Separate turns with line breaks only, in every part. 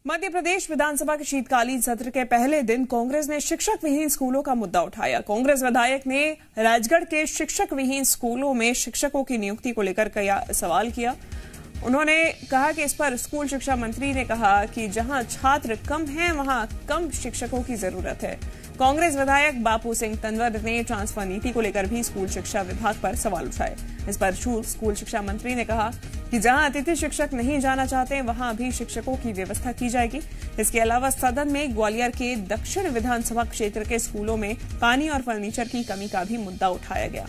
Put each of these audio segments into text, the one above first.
मध्य प्रदेश विधानसभा के शीतकालीन सत्र के पहले दिन कांग्रेस ने शिक्षक विहीन स्कूलों का मुद्दा उठाया। कांग्रेस विधायक ने राजगढ़ के शिक्षक विहीन स्कूलों में शिक्षकों की नियुक्ति को लेकर सवाल किया। उन्होंने कहा कि इस पर स्कूल शिक्षा मंत्री ने कहा कि जहां छात्र कम हैं वहां कम शिक्षकों की जरूरत है। कांग्रेस विधायक बापू सिंह तंवर ने ट्रांसफर नीति को लेकर भी स्कूल शिक्षा विभाग पर सवाल उठाए। इस पर स्कूल शिक्षा मंत्री ने कहा कि जहां अतिथि शिक्षक नहीं जाना चाहते वहां भी शिक्षकों की व्यवस्था की जाएगी। इसके अलावा सदन में ग्वालियर के दक्षिण विधानसभा क्षेत्र के स्कूलों में पानी और फर्नीचर की कमी का भी मुद्दा उठाया गया।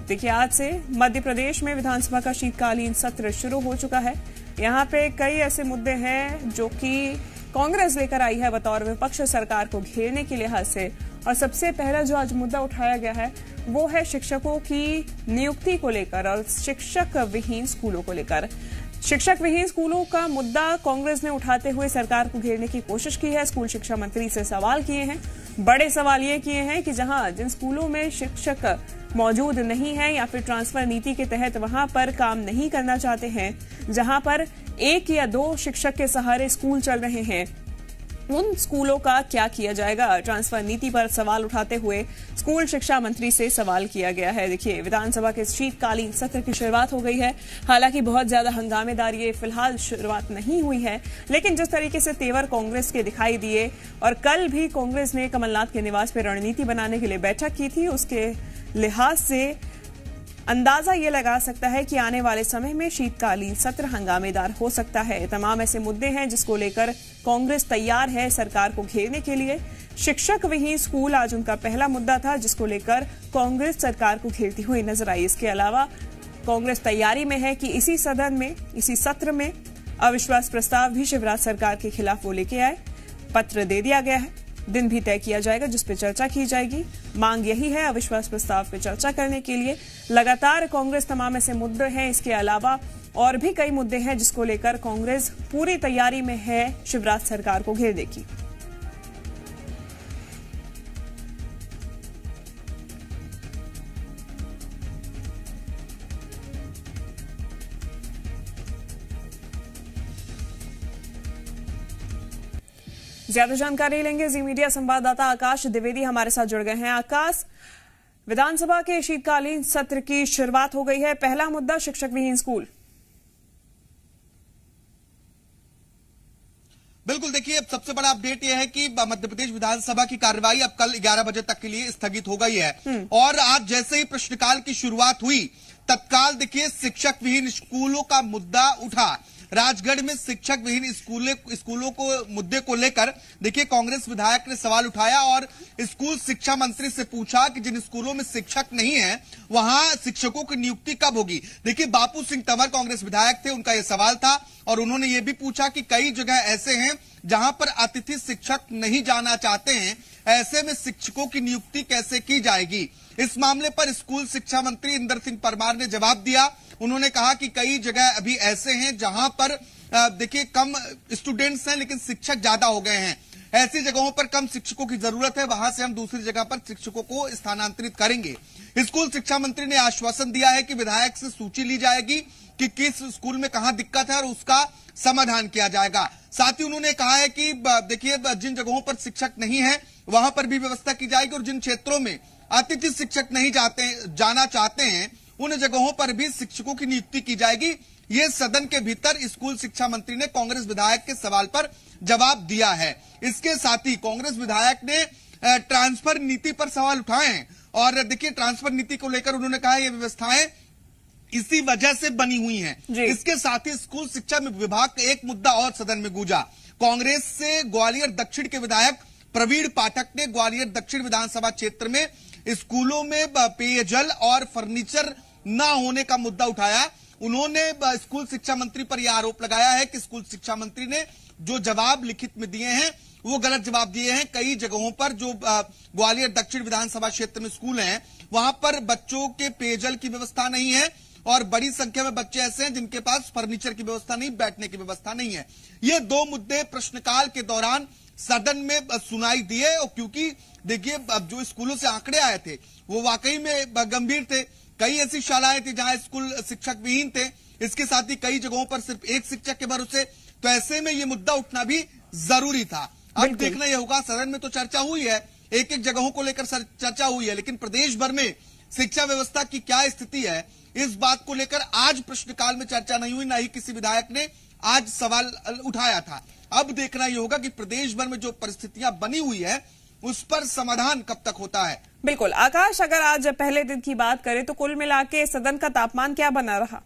देखिए, आज से मध्य प्रदेश में विधानसभा का शीतकालीन सत्र शुरू हो चुका है। यहाँ पे कई ऐसे मुद्दे हैं जो कि कांग्रेस लेकर आई है बतौर विपक्ष सरकार को घेरने के लिहाज से। और सबसे पहला जो आज मुद्दा उठाया गया है वो है शिक्षकों की नियुक्ति को लेकर और शिक्षक विहीन स्कूलों को लेकर। शिक्षक विहीन स्कूलों का मुद्दा कांग्रेस ने उठाते हुए सरकार को घेरने की कोशिश की है। स्कूल शिक्षा मंत्री से सवाल किए हैं। बड़े सवाल ये किए हैं कि जिन स्कूलों में शिक्षक मौजूद नहीं है या फिर ट्रांसफर नीति के तहत वहां पर काम नहीं करना चाहते हैं, जहां पर 1 या 2 शिक्षक के सहारे स्कूल चल रहे हैं, उन स्कूलों का क्या किया जाएगा। ट्रांसफर नीति पर सवाल उठाते हुए स्कूल शिक्षा मंत्री से सवाल किया गया है। देखिए, विधानसभा के शीतकालीन सत्र की शुरुआत हो गई है। हालांकि बहुत ज्यादा हंगामेदार ये फिलहाल शुरुआत नहीं हुई है, लेकिन जिस तरीके से तेवर कांग्रेस के दिखाई दिए और कल भी कांग्रेस ने कमलनाथ के निवास पर रणनीति बनाने के लिए बैठक की थी, उसके लिहाज से अंदाजा ये लगा सकता है कि आने वाले समय में शीतकालीन सत्र हंगामेदार हो सकता है। तमाम ऐसे मुद्दे हैं जिसको लेकर कांग्रेस तैयार है सरकार को घेरने के लिए। शिक्षक विहीन स्कूल आज उनका पहला मुद्दा था जिसको लेकर कांग्रेस सरकार को घेरती हुई नजर आई। इसके अलावा कांग्रेस तैयारी में है कि इसी सत्र में अविश्वास प्रस्ताव भी शिवराज सरकार के खिलाफ वो लेके आए। पत्र दे दिया गया है, दिन भी तय किया जाएगा जिस पे चर्चा की जाएगी। मांग यही है अविश्वास प्रस्ताव पे चर्चा करने के लिए। लगातार कांग्रेस तमाम ऐसे मुद्दे हैं। इसके अलावा और भी कई मुद्दे हैं जिसको लेकर कांग्रेस पूरी तैयारी में है शिवराज सरकार को घेरने की। ज्यादा जानकारी लेंगे जी मीडिया संवाददाता आकाश द्विवेदी हमारे साथ जुड़ गए हैं। आकाश, विधानसभा के शीतकालीन सत्र की शुरुआत हो गई है। पहला मुद्दा शिक्षक विहीन स्कूल।
बिल्कुल, देखिए, अब सबसे बड़ा अपडेट यह है कि मध्य प्रदेश विधानसभा की कार्यवाही अब कल 11 बजे तक के लिए स्थगित हो गई है। और आज जैसे ही प्रश्नकाल की शुरुआत हुई तत्काल देखिए शिक्षक विहीन स्कूलों का मुद्दा उठा। राजगढ़ में शिक्षक विहीन स्कूलों को मुद्दे को लेकर देखिए कांग्रेस विधायक ने सवाल उठाया और स्कूल शिक्षा मंत्री से पूछा कि जिन स्कूलों में शिक्षक नहीं है वहां शिक्षकों की नियुक्ति कब होगी। देखिए, बापू सिंह तंवर कांग्रेस विधायक थे, उनका यह सवाल था और उन्होंने ये भी पूछा कि कई जगह ऐसे हैं जहां पर अतिथि शिक्षक नहीं जाना चाहते हैं, ऐसे में शिक्षकों की नियुक्ति कैसे की जाएगी। इस मामले पर स्कूल शिक्षा मंत्री इंदर सिंह परमार ने जवाब दिया। उन्होंने कहा कि कई जगह अभी ऐसे हैं जहां पर देखिए कम स्टूडेंट्स हैं लेकिन शिक्षक ज्यादा हो गए हैं। ऐसी जगहों पर कम शिक्षकों की जरूरत है, वहां से हम दूसरी जगह पर शिक्षकों को स्थानांतरित करेंगे। स्कूल शिक्षा मंत्री ने आश्वासन दिया है कि विधायक से सूची ली जाएगी कि किस स्कूल में कहां दिक्कत है और उसका समाधान किया जाएगा। साथ ही उन्होंने कहा है कि देखिए जिन जगहों पर शिक्षक नहीं है वहां पर भी व्यवस्था की जाएगी और जिन क्षेत्रों में अतिथि शिक्षक नहीं जाना चाहते हैं उन जगहों पर भी शिक्षकों की नियुक्ति की जाएगी। ये सदन के भीतर स्कूल शिक्षा मंत्री ने कांग्रेस विधायक के सवाल पर जवाब दिया है। इसके साथ ही कांग्रेस विधायक ने ट्रांसफर नीति पर सवाल उठाए हैं और देखिए ट्रांसफर नीति को लेकर उन्होंने कहा ये व्यवस्थाएं इसी वजह से बनी हुई हैं। इसके साथ ही स्कूल शिक्षा में विभाग का एक मुद्दा और सदन में गूंजा। कांग्रेस से ग्वालियर दक्षिण के विधायक प्रवीण पाठक ने ग्वालियर दक्षिण विधानसभा क्षेत्र में स्कूलों में पेयजल और फर्नीचर न होने का मुद्दा उठाया। उन्होंने स्कूल शिक्षा मंत्री पर यह आरोप लगाया है कि स्कूल शिक्षा मंत्री ने जो जवाब लिखित में दिए हैं वो गलत जवाब दिए हैं। कई जगहों पर जो ग्वालियर दक्षिण विधानसभा क्षेत्र में स्कूल हैं वहां पर बच्चों के पेयजल की व्यवस्था नहीं है और बड़ी संख्या में बच्चे ऐसे हैं जिनके पास फर्नीचर की व्यवस्था नहीं, बैठने की व्यवस्था नहीं है। ये 2 मुद्दे प्रश्नकाल के दौरान सदन में सुनाई दिए और क्योंकि देखिए अब जो स्कूलों से आंकड़े आए थे वो वाकई में गंभीर थे। कई ऐसी शालाएं थी जहां स्कूल शिक्षक विहीन थे। इसके साथ ही कई जगहों पर सिर्फ एक शिक्षक के भरोसे तो ऐसे में ये मुद्दा उठना भी जरूरी था। अब देखना यह होगा, सदन में तो चर्चा हुई है, एक एक जगहों को लेकर चर्चा हुई है, लेकिन प्रदेश भर में शिक्षा व्यवस्था की क्या स्थिति है, इस बात को लेकर आज प्रश्नकाल में चर्चा नहीं हुई, ना ही किसी विधायक ने आज सवाल उठाया था। अब देखना यह होगा कि प्रदेश भर में जो परिस्थितियां बनी हुई है उस पर समाधान कब तक होता है।
बिल्कुल आकाश, अगर आज पहले दिन की बात करें तो कुल मिला के सदन का तापमान क्या बना रहा?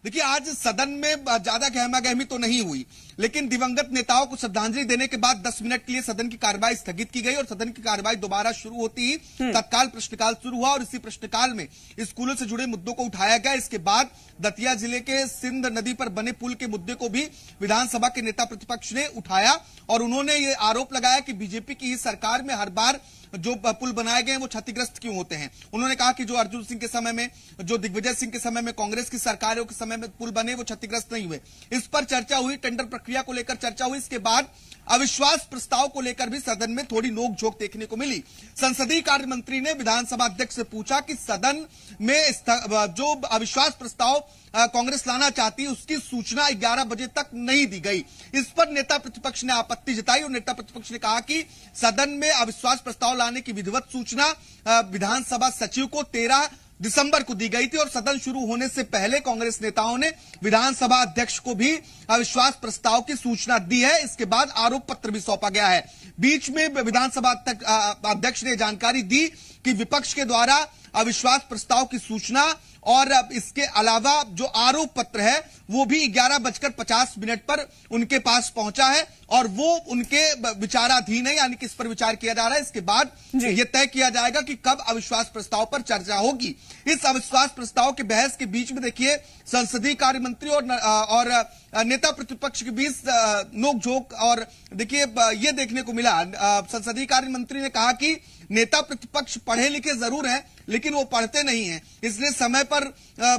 देखिए, आज सदन में ज्यादा गहमागहमी तो नहीं हुई, लेकिन दिवंगत नेताओं को श्रद्धांजलि देने के बाद 10 मिनट के लिए सदन की कार्यवाही स्थगित की गई और सदन की कार्यवाही दोबारा शुरू होती ही तत्काल प्रश्नकाल शुरू हुआ और इसी प्रश्नकाल में स्कूलों से जुड़े मुद्दों को उठाया गया। इसके बाद दतिया जिले के सिंध नदी पर बने पुल के मुद्दे को भी विधानसभा के नेता प्रतिपक्ष ने उठाया और उन्होंने ये आरोप लगाया कि बीजेपी की ही सरकार में हर बार जो पुल बनाए गए हैं वो क्षतिग्रस्त क्यों होते हैं। उन्होंने कहा कि जो अर्जुन सिंह के समय में, जो दिग्विजय सिंह के समय में, कांग्रेस की सरकारों के समय में पुल बने वो क्षतिग्रस्त नहीं हुए। इस पर चर्चा हुई, टेंडर प्रक्रिया को लेकर चर्चा हुई। इसके बाद अविश्वास प्रस्ताव को लेकर भी सदन में थोड़ी नोकझोंक देखने को मिली। संसदीय कार्य मंत्री ने विधानसभा अध्यक्ष से पूछा कि सदन में जो अविश्वास प्रस्ताव कांग्रेस लाना चाहती है उसकी सूचना 11 बजे तक नहीं दी गई। इस पर नेता प्रतिपक्ष ने आपत्ति जताई और नेता प्रतिपक्ष ने कहा कि सदन में अविश्वास प्रस्ताव लाने की विधिवत सूचना विधानसभा सचिव को 13 दिसंबर को दी गई थी और सदन शुरू होने से पहले कांग्रेस नेताओं ने विधानसभा अध्यक्ष को भी अविश्वास प्रस्ताव की सूचना दी है। इसके बाद आरोप पत्र भी सौंपा गया है। बीच में विधानसभा अध्यक्ष ने जानकारी दी कि विपक्ष के द्वारा अविश्वास प्रस्ताव की सूचना और इसके अलावा जो आरोप पत्र है वो भी 11:50 पर उनके पास पहुंचा है और वो उनके विचाराधीन है, यानी कि इस पर विचार किया जा रहा है। इसके बाद यह तय किया जाएगा कि कब अविश्वास प्रस्ताव पर चर्चा होगी। इस अविश्वास प्रस्ताव के बहस के बीच में देखिए संसदीय कार्य मंत्री और नेता प्रतिपक्ष के बीच नोकझोंक और देखिए ये देखने को मिला। संसदीय कार्य मंत्री ने कहा कि नेता प्रतिपक्ष पढ़े लिखे जरूर हैं लेकिन वो पढ़ते नहीं हैं, इसलिए समय पर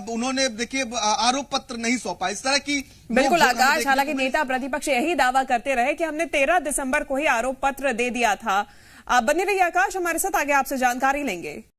उन्होंने देखिए आरोप पत्र नहीं सौंपा। इस तरह की
बिल्कुल आकाश, हालांकि नेता प्रतिपक्ष यही दावा करते रहे कि हमने 13 दिसंबर को ही आरोप पत्र दे दिया था। बने रहिए आकाश, हमारे साथ आगे आपसे जानकारी लेंगे।